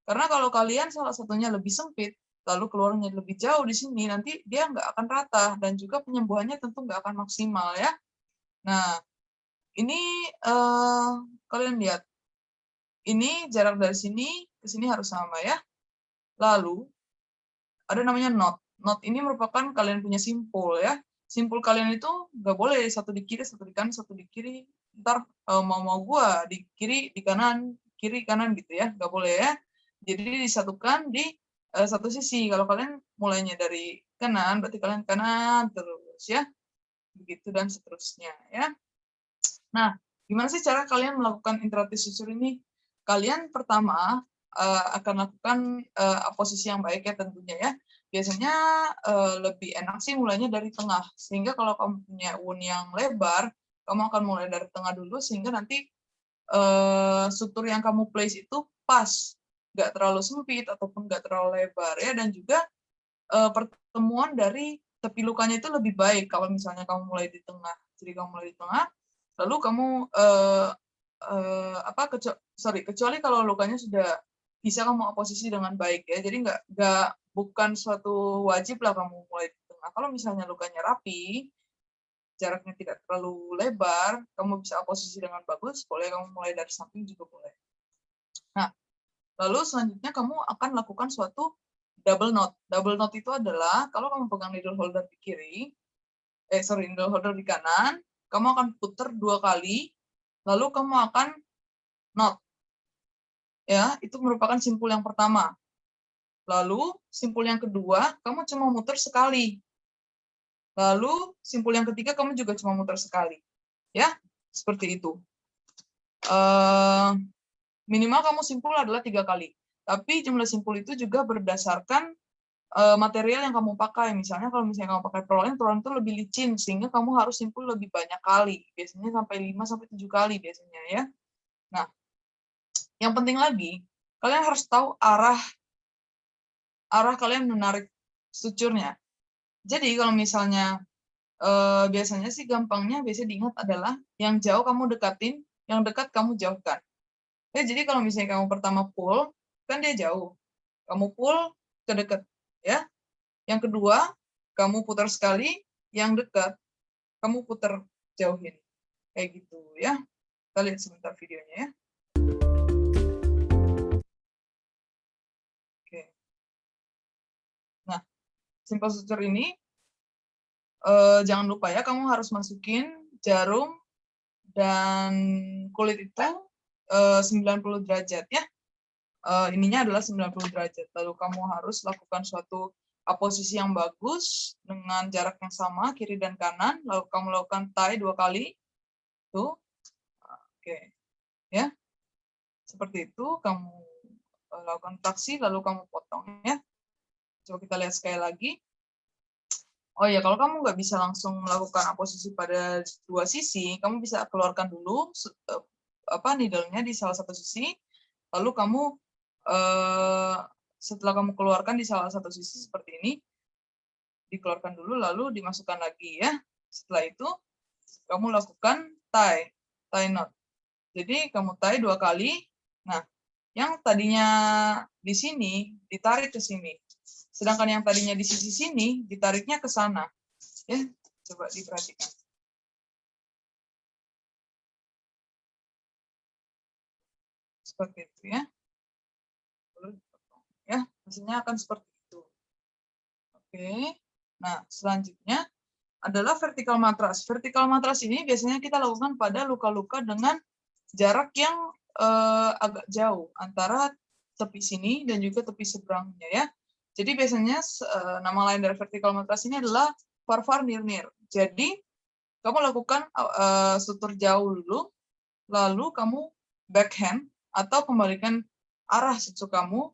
S1: Karena kalau kalian salah satunya lebih sempit, lalu keluarnya lebih jauh di sini, nanti dia nggak akan rata, dan juga penyembuhannya tentu nggak akan maksimal ya. Nah, ini kalian lihat, ini jarak dari sini ke sini harus sama ya. Lalu ada namanya knot. Knot ini merupakan kalian punya simpul ya. Simpul kalian itu nggak boleh satu di kiri, satu di kanan, satu di kiri. Ntar mau gua di kiri, di kanan, kiri, kanan gitu ya. Nggak boleh ya. Jadi disatukan di satu sisi. Kalau kalian mulainya dari kanan, berarti kalian kanan terus ya. Begitu dan seterusnya ya. Nah, gimana sih cara kalian melakukan interrupted suture ini? Kalian pertama akan lakukan posisi yang baik ya tentunya ya. Biasanya lebih enak sih mulainya dari tengah. Sehingga kalau kamu punya wound yang lebar, kamu akan mulai dari tengah dulu sehingga nanti sutur yang kamu place itu pas, nggak terlalu sempit ataupun nggak terlalu lebar ya. Dan juga pertemuan dari tepi lukanya itu lebih baik kalau misalnya kamu mulai di tengah. Jadi kamu mulai di tengah, lalu kamu kecuali kalau lukanya sudah bisa kamu posisi dengan baik ya. Jadi bukan suatu wajib lah kamu mulai di tengah. Kalau misalnya lukanya rapi, jaraknya tidak terlalu lebar, kamu bisa posisi dengan bagus, boleh kamu mulai dari samping juga boleh. Nah, lalu selanjutnya kamu akan lakukan suatu double knot. Double knot itu adalah kalau kamu pegang needle holder di kiri, needle holder di kanan, kamu akan putar 2 kali, lalu kamu akan knot. Ya, itu merupakan simpul yang pertama. Lalu simpul yang kedua, kamu cuma muter sekali. Lalu simpul yang ketiga, kamu juga cuma muter sekali. Ya, seperti itu. Minimal kamu simpul adalah 3 kali. Tapi jumlah simpul itu juga berdasarkan material yang kamu pakai. Misalnya kalau misalnya kamu pakai Prolene itu lebih licin, sehingga kamu harus simpul lebih banyak kali. Biasanya sampai 5-7 kali biasanya ya. Nah, yang penting lagi, kalian harus tahu arah kalian menarik suturnya. Jadi kalau misalnya biasanya sih gampangnya biasanya diingat adalah yang jauh kamu dekatin, yang dekat kamu jauhkan. Ya, jadi kalau misalnya kamu pertama pull, kan dia jauh. Kamu pull ke dekat, ya. Yang kedua, kamu putar sekali, yang dekat kamu putar jauhin. Kayak gitu ya. Kita lihat sebentar videonya ya. Oke. Nah, simple suture ini jangan lupa ya, kamu harus masukin jarum dan kulit itu 90 derajat ya. ininya adalah 90 derajat. Lalu kamu harus lakukan suatu posisi yang bagus dengan jarak yang sama kiri dan kanan. Lalu kamu lakukan tie 2 kali. Tuh. Oke. Ya. Seperti itu kamu lakukan traksi lalu kamu potong ya. Coba kita lihat sekali lagi. Oh ya, kalau kamu nggak bisa langsung melakukan posisi pada dua sisi, kamu bisa keluarkan dulu needle-nya di salah satu sisi, lalu kamu setelah kamu keluarkan di salah satu sisi seperti ini, dikeluarkan dulu lalu dimasukkan lagi ya. Setelah itu kamu lakukan tie knot. Jadi kamu tie 2 kali. Nah, yang tadinya di sini ditarik ke sini. Sedangkan yang tadinya di sisi sini ditariknya ke sana. Ya, coba diperhatikan. Seperti itu ya. Ya, hasilnya akan seperti itu. Oke. Nah, selanjutnya adalah vertical matras. Vertical matras ini biasanya kita lakukan pada luka-luka dengan jarak yang agak jauh antara tepi sini dan juga tepi seberangnya ya. Jadi biasanya nama lain dari vertical matras ini adalah far near near. Jadi kamu lakukan sutur jauh dulu, lalu kamu backhand atau kembalikan arah sutur kamu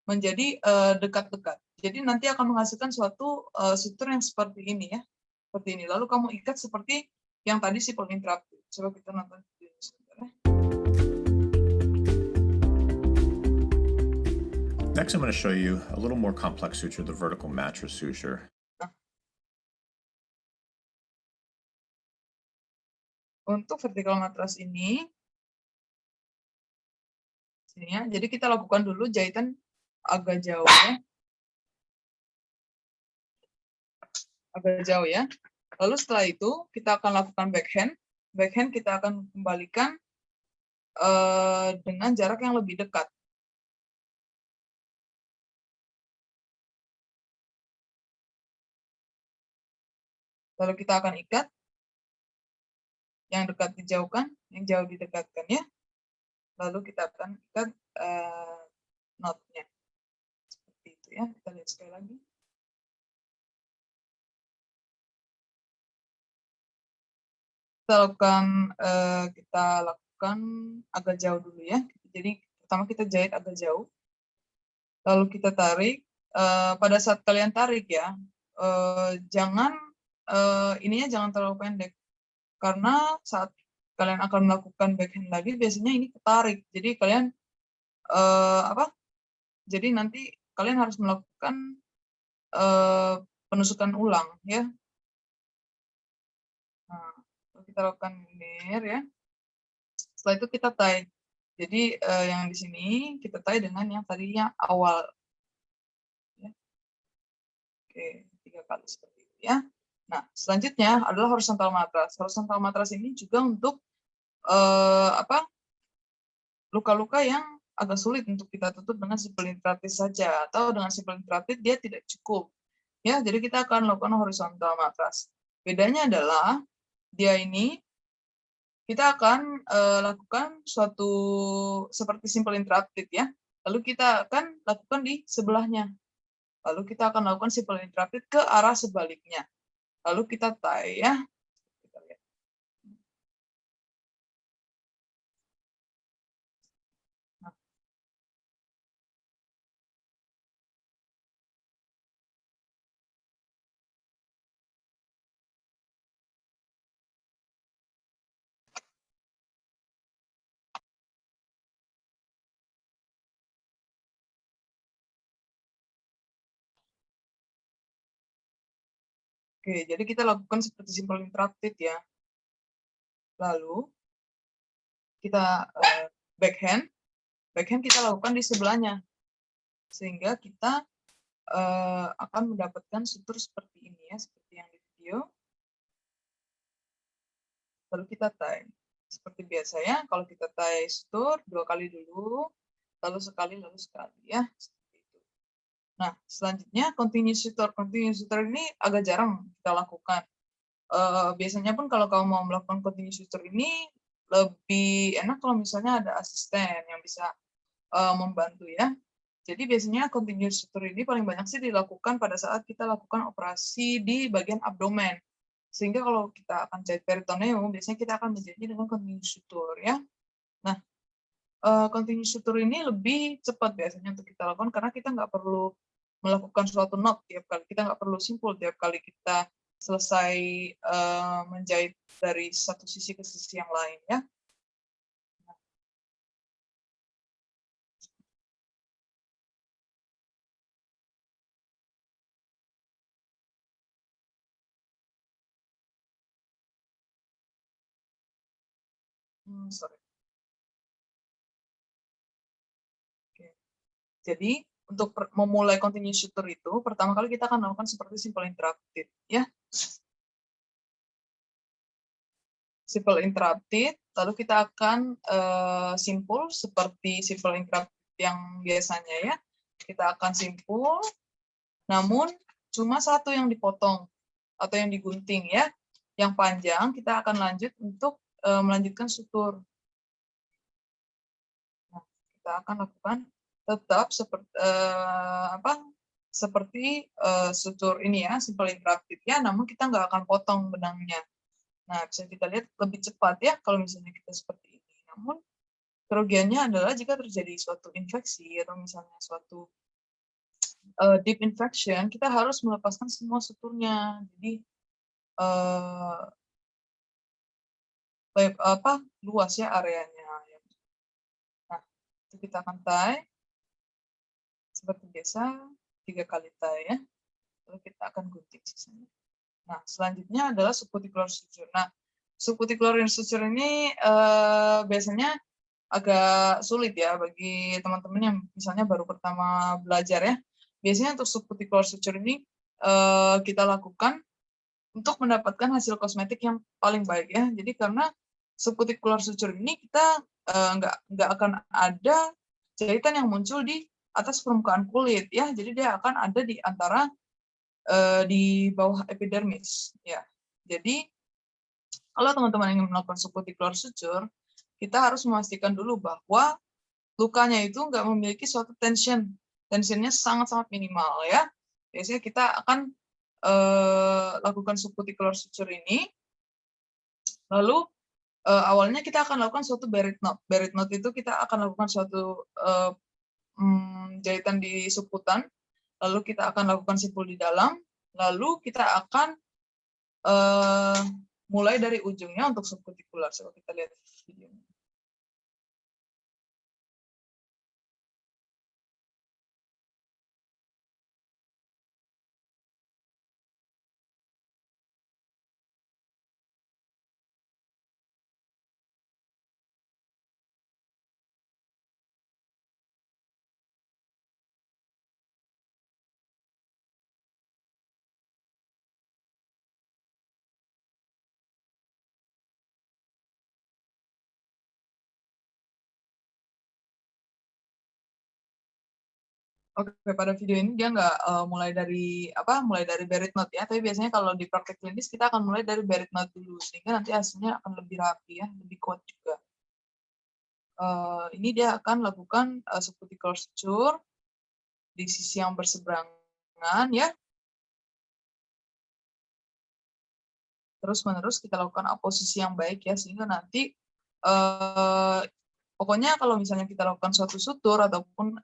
S1: menjadi dekat-dekat. Jadi nanti akan menghasilkan suatu sutur yang seperti ini ya, seperti ini. Lalu kamu ikat seperti yang tadi simple interrupted. Coba kita nonton video sebentar ya.
S3: Next, I'm going to show you a little more complex suture, the vertical mattress suture.
S1: Untuk vertical matras ini, sini ya. Jadi kita lakukan dulu jahitan agak jauh ya, agak jauh ya. Lalu setelah itu kita akan lakukan backhand. Backhand kita akan kembalikan dengan jarak yang lebih dekat. Lalu kita akan ikat, yang dekat dijauhkan, yang jauh didekatkan ya. Lalu kita akan ikat knotnya. Seperti itu ya, kita lihat sekali lagi. Kita lakukan agak jauh dulu ya. Jadi pertama kita jahit agak jauh. Lalu kita tarik. Pada saat kalian tarik ya, jangan ininya jangan terlalu pendek. Karena saat kalian akan melakukan backhand lagi, biasanya ini ketarik. Jadi kalian Jadi nanti kalian harus melakukan penusukan ulang ya. Nah, kita lakukan near ya. Setelah itu kita tie. Jadi yang di sini kita tie dengan yang tadinya awal. Ya. Oke, 3 kali seperti itu ya. Nah, selanjutnya adalah horizontal matras. Horizontal matras ini juga untuk luka-luka yang agak sulit untuk kita tutup dengan simple interrupted saja, atau dengan simple interrupted dia tidak cukup. Ya, jadi kita akan lakukan horizontal matras. Bedanya adalah dia ini kita akan lakukan suatu seperti simple interrupted ya. Lalu kita akan lakukan di sebelahnya. Lalu kita akan lakukan simple interrupted ke arah sebaliknya. Lalu kita tie ya. Kita lihat. Nah. Oke, jadi kita lakukan seperti simple interrupted ya. Lalu kita backhand kita lakukan di sebelahnya, sehingga kita akan mendapatkan sutur seperti ini ya, seperti yang di video. Lalu kita tie seperti biasa ya. Kalau kita tie sutur 2 kali dulu, lalu sekali ya. Nah, selanjutnya continuous suture. Continuous suture ini agak jarang kita lakukan. Biasanya pun kalau kamu mau melakukan continuous suture ini lebih enak kalau misalnya ada asisten yang bisa membantu ya. Jadi biasanya continuous suture ini paling banyak sih dilakukan pada saat kita lakukan operasi di bagian abdomen. Sehingga kalau kita akan jahit peritoneum, biasanya kita akan menjahitnya dengan continuous suture ya. Nah, continuous suture ini lebih cepat biasanya untuk kita lakukan karena kita nggak perlu melakukan suatu knot tiap kali, kita nggak perlu simpul tiap kali kita selesai menjahit dari satu sisi ke sisi yang lain ya. Sorry. Oke. Jadi untuk memulai continuous suture itu, pertama kali kita akan melakukan seperti simple interrupted ya. Simple interrupted, lalu kita akan simpul seperti simple interrupted yang biasanya ya. Kita akan simpul, namun cuma satu yang dipotong atau yang digunting ya. Yang panjang kita akan lanjut untuk melanjutkan sutur. Nah, kita akan lakukan tetap seperti sutur ini ya, simple interrupted ya, namun kita nggak akan potong benangnya. Nah, bisa kita lihat lebih cepat ya kalau misalnya kita seperti ini. Namun kerugiannya adalah jika terjadi suatu infeksi atau misalnya suatu deep infection, kita harus melepaskan semua suturnya. Jadi luas ya areanya. Nah, itu kita akan tie seperti biasa 3 kali tie ya. Lalu kita akan gunting sisanya. Nah, selanjutnya adalah subcuticular suture. Nah, subcuticular suture ini biasanya agak sulit ya bagi teman-teman yang misalnya baru pertama belajar ya. Biasanya untuk subcuticular suture ini kita lakukan untuk mendapatkan hasil kosmetik yang paling baik ya. Jadi karena subcuticular suture ini kita nggak akan ada jahitan yang muncul di atas permukaan kulit ya. Jadi dia akan ada di antara di bawah epidermis ya. Jadi kalau teman-teman ingin melakukan subcuticular suture, kita harus memastikan dulu bahwa lukanya itu nggak memiliki suatu tensionnya sangat-sangat minimal ya. Biasanya kita akan lakukan subcuticular suture ini, lalu awalnya kita akan lakukan suatu buried knot. Buried knot itu kita akan lakukan suatu jahitan di subkutan, lalu kita akan lakukan simpul di dalam, lalu kita akan mulai dari ujungnya untuk subcuticular. Coba kita lihat videonya. Oke, pada video ini dia nggak mulai dari buried knot ya, tapi biasanya kalau di praktek klinis kita akan mulai dari buried knot dulu, sehingga nanti hasilnya akan lebih rapi ya, lebih kuat juga. Ini dia akan lakukan subcuticular suture di sisi yang berseberangan ya. Terus-menerus kita lakukan posisi yang baik ya, sehingga nanti pokoknya kalau misalnya kita lakukan suatu sutur ataupun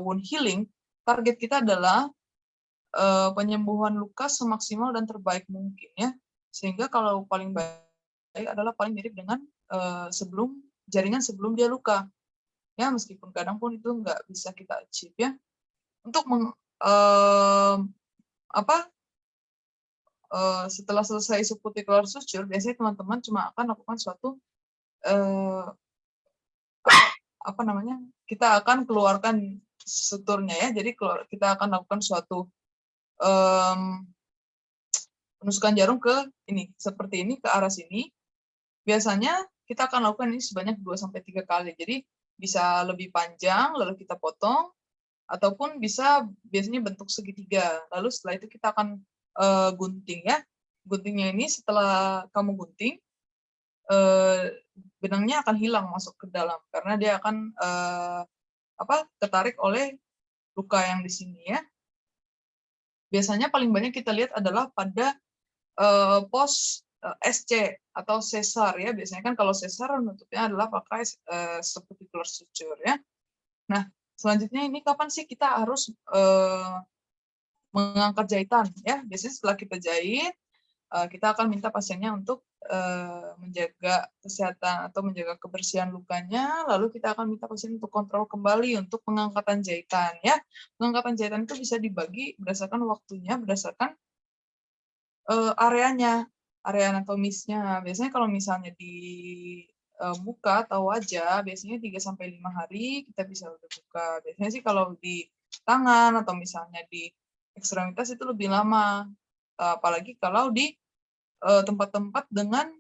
S1: wound healing, target kita adalah penyembuhan luka semaksimal dan terbaik mungkin ya. Sehingga kalau paling baik adalah paling mirip dengan jaringan sebelum dia luka. Ya, meskipun kadang pun itu nggak bisa kita achieve ya. Untuk setelah selesai subcuticular suture, biasanya teman-teman cuma akan lakukan suatu kita akan keluarkan suturnya ya. Jadi kita akan lakukan suatu penusukan jarum ke ini, seperti ini, ke arah sini. Biasanya kita akan lakukan ini sebanyak 2-3 kali. Jadi bisa lebih panjang, lalu kita potong, ataupun bisa biasanya bentuk segitiga. Lalu setelah itu kita akan gunting ya. Guntingnya ini setelah kamu gunting, benangnya akan hilang masuk ke dalam karena dia akan ketarik oleh luka yang di sini ya. Biasanya paling banyak kita lihat adalah pada pos SC atau sesar ya. Biasanya kan kalau sesar nutupnya adalah pakai subcuticular suture ya. Nah, selanjutnya ini kapan sih kita harus mengangkat jahitan ya? Biasanya setelah kita jahit, kita akan minta pasiennya untuk menjaga kesehatan atau menjaga kebersihan lukanya, lalu kita akan minta pasien untuk kontrol kembali untuk pengangkatan jahitan ya. Pengangkatan jahitan itu bisa dibagi berdasarkan waktunya, berdasarkan areanya, area anatomisnya. Biasanya kalau misalnya di muka atau wajah, biasanya 3-5 hari kita bisa udah buka. Biasanya sih kalau di tangan atau misalnya di ekstremitas itu lebih lama. Apalagi kalau di tempat-tempat dengan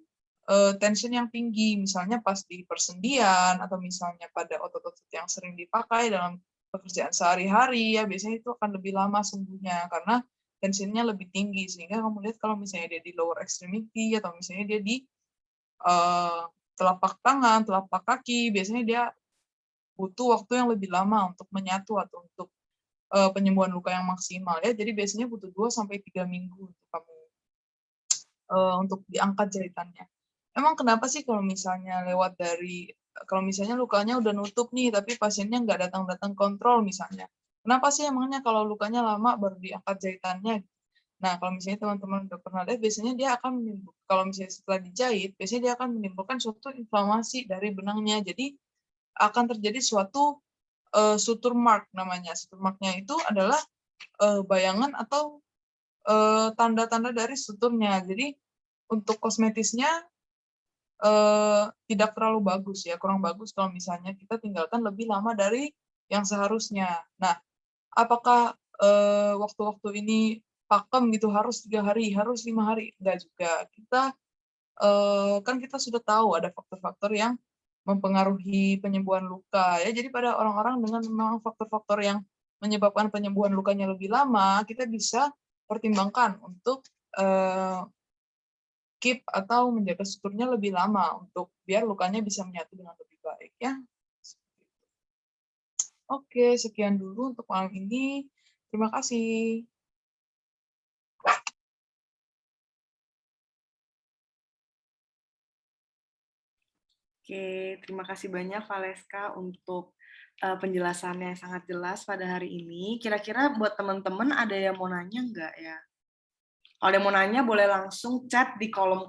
S1: tension yang tinggi, misalnya pas di persendian atau misalnya pada otot-otot yang sering dipakai dalam pekerjaan sehari-hari ya, biasanya itu akan lebih lama sembuhnya karena tensinya lebih tinggi, sehingga kamu lihat kalau misalnya dia di lower extremity atau misalnya dia di telapak tangan, telapak kaki, biasanya dia butuh waktu yang lebih lama untuk menyatu atau untuk penyembuhan luka yang maksimal ya. Jadi biasanya butuh 2-3 minggu untuk kamu untuk diangkat jahitannya. Emang kenapa sih kalau misalnya kalau misalnya lukanya udah nutup nih, tapi pasiennya nggak datang-datang kontrol misalnya. Kenapa sih emangnya kalau lukanya lama baru diangkat jahitannya? Nah, kalau misalnya teman-teman udah pernah lihat, biasanya dia akan kalau misalnya setelah dijahit, biasanya dia akan menimbulkan suatu inflamasi dari benangnya. Jadi akan terjadi suatu suture mark namanya. Suture marknya itu adalah bayangan atau tanda-tanda dari suturnya. Jadi untuk kosmetisnya tidak terlalu bagus ya, kurang bagus kalau misalnya kita tinggalkan lebih lama dari yang seharusnya. Nah, apakah waktu-waktu ini pakem gitu harus 3 hari, harus 5 hari? Enggak juga. Kan kita sudah tahu ada faktor-faktor yang mempengaruhi penyembuhan luka ya. Jadi pada orang-orang dengan memang faktor-faktor yang menyebabkan penyembuhan lukanya lebih lama, kita bisa pertimbangkan untuk keep atau menjaga suturnya lebih lama untuk biar lukanya bisa menyatu dengan lebih baik ya. Oke, sekian dulu untuk malam ini. Terima kasih.
S2: Oke, terima kasih banyak Valeska untuk penjelasannya yang sangat jelas pada hari ini. Kira-kira buat teman-teman ada yang mau nanya nggak ya? Kalau ada yang mau nanya boleh langsung chat di kolom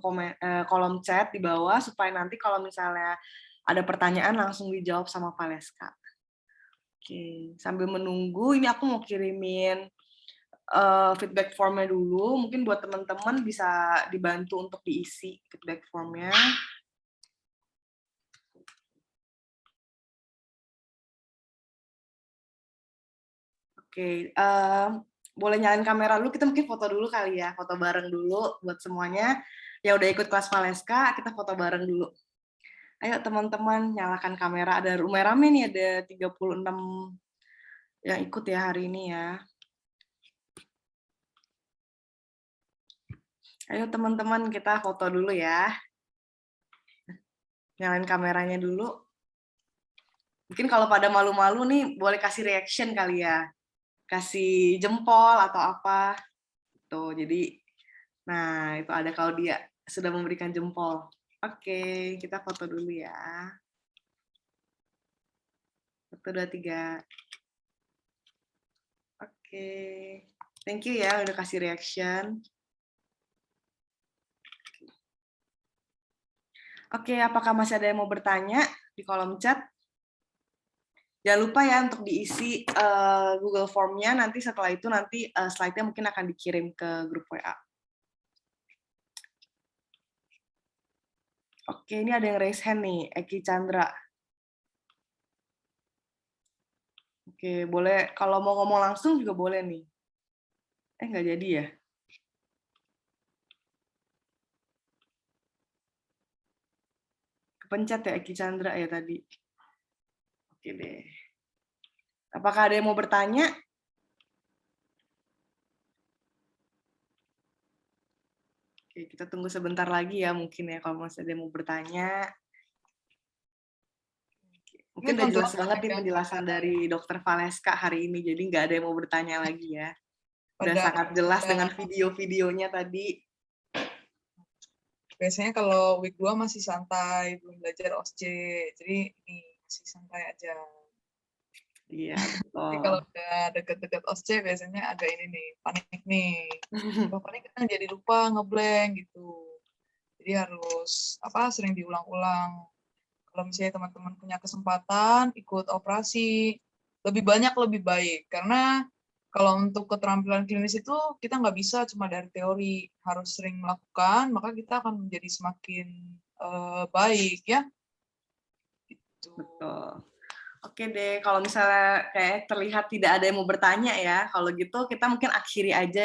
S2: chat di bawah supaya nanti kalau misalnya ada pertanyaan langsung dijawab sama Valeska. Oke, sambil menunggu ini aku mau kirimin feedback formnya dulu. Mungkin buat teman-teman bisa dibantu untuk diisi feedback formnya. Oke, boleh nyalain kamera dulu, kita mungkin foto dulu kali ya, foto bareng dulu buat semuanya. Yang udah ikut kelas Valeska, kita foto bareng dulu. Ayo teman-teman, nyalakan kamera. Ada lumayan rame nih, ada 36 yang ikut ya hari ini ya. Ayo teman-teman, kita foto dulu ya. Nyalain kameranya dulu. Mungkin kalau pada malu-malu nih, boleh kasih reaction kali ya. Kasih jempol atau apa. Tuh, jadi, nah itu ada kalau dia sudah memberikan jempol. Oke, kita foto dulu ya. 1, 2, 3. Oke, thank you ya udah kasih reaction. Oke, apakah masih ada yang mau bertanya di kolom chat? Jangan lupa ya untuk diisi Google Form-nya, nanti setelah itu nanti slide-nya mungkin akan dikirim ke grup WA. Oke, ini ada yang raise hand nih, Eki Chandra. Oke, boleh kalau mau ngomong langsung juga boleh nih. Nggak jadi ya? Kepencet ya Eki Chandra ya tadi. Oke deh. Apakah ada yang mau bertanya? Oke, kita tunggu sebentar lagi ya mungkin ya kalau masih ada yang mau bertanya. Mungkin
S1: Ini
S2: udah jelas
S1: teman-teman
S2: banget
S1: banyak
S2: nih
S1: yang
S2: penjelasan dari Dokter Valeska hari ini, jadi nggak ada yang mau bertanya lagi ya. Udah
S1: pada
S2: sangat jelas
S1: pada
S2: dengan video-videonya tadi.
S1: biasanya kalau week 2 masih santai, belum belajar OSC. Jadi ini masih santai aja.
S2: Iya,
S1: Jadi kalau
S2: betul.
S1: udah deket-deket OSC biasanya agak ini nih, panik nih. Kalau panik kan jadi lupa ngeblank gitu. Jadi harus sering diulang-ulang. Kalau misalnya teman-teman punya kesempatan ikut operasi, lebih banyak lebih baik. Karena kalau untuk keterampilan klinis itu kita nggak bisa cuma dari teori, harus sering melakukan, maka kita akan menjadi semakin baik ya. Gitu.
S2: Betul. Oke deh, kalau misalnya kayak terlihat tidak ada yang mau bertanya ya, kalau gitu kita mungkin akhiri aja